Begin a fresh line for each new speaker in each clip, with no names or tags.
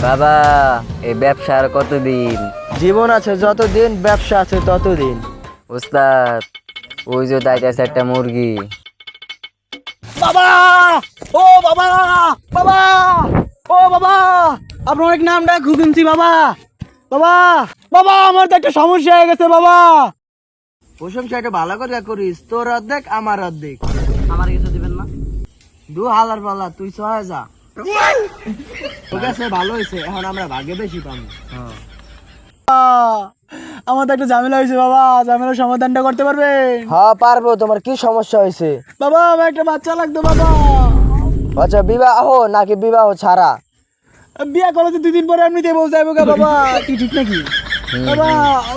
বাবা এই ব্যবসা আর কতদিন?
জীবন আছে যতদিন, ব্যবসা আছে ততদিন।
উস্তাদ ওই যে দাইতেছে একটা মুরগি।
বাবা, ও বাবা, বাবা, ও বাবা, আপনার অনেক নাম ডাক শুনছি বাবা। বাবা, বাবা, আমার তো একটা সমস্যা হয়ে গেছে বাবা। প্রশংসা একটু ভালো করে করিস, তোর অর্ধেক আমার অর্ধেক।
আমার কিছু দিবেন না?
দু হালার পাল্লা, তুই সহায় যা। ঠিক আছে, ভালো হয়েছে, এখন আমরা ভাগে বেশি পাবো। আমার তো একটা ঝামেলা হয়েছে বাবা, ঝামেলার সমাধানটা করতে পারবে? হ্যাঁ পারবো। তোমার কি সমস্যা হয়েছে? বাবা, আমার একটা বাচ্চা লাগতো বাবা। আচ্ছা, বিবাহ নাকি বিবাহ ছাড়া? বিয়ে করলে তো 2 দিন পরে এমনিতে বউ যাইবো গা বাবা, কি ঠিক নাকি? বাবা,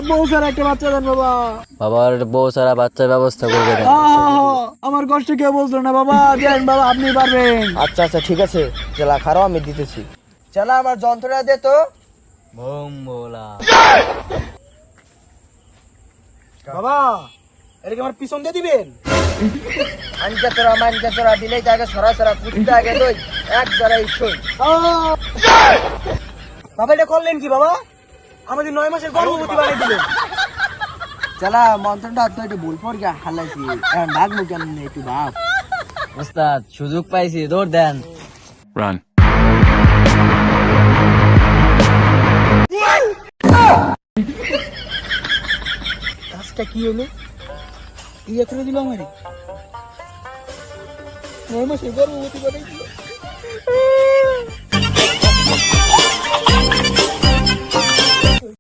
বউ ছাড়া একটা বাচ্চা দেন বাবা।
বাবার বউ সারা বাচ্চার ব্যবস্থা করে দেন।
আমার কষ্ট কেউ বলতো না বাবা, দেন বাবা, আপনি পারবেন। আচ্ছা আচ্ছা, ঠিক আছে, চেলা খারাপ, আমি দিতেছি। চেলা, আমার যন্ত্রটা দে তো।
বোম বোলা।
বাবা, এটাকে আমার পিছন দিয়ে দিবেন? মানকে তোরা দিলেই তাকে সরাসরি কুত্তে আগে দই এক জড়াই সই। বাবা, এটা করলেন কি বাবা? আমাদের 9 মাসের গর্ভবতী বানিয়ে দিলেন। চালা, মন্ত্রটা তো একটু ভুল পড় গিয়া হালাইছি, এখন ভাগবো কেমন একটু ভাব।
উস্তাদ সুযোগ পাইছি, দৌড় দেন।
Run.
কাজটা কি হলো? ইয়ে করে দিল আমারে, 9 মাসের গর্ভবতী বানিয়ে দিল।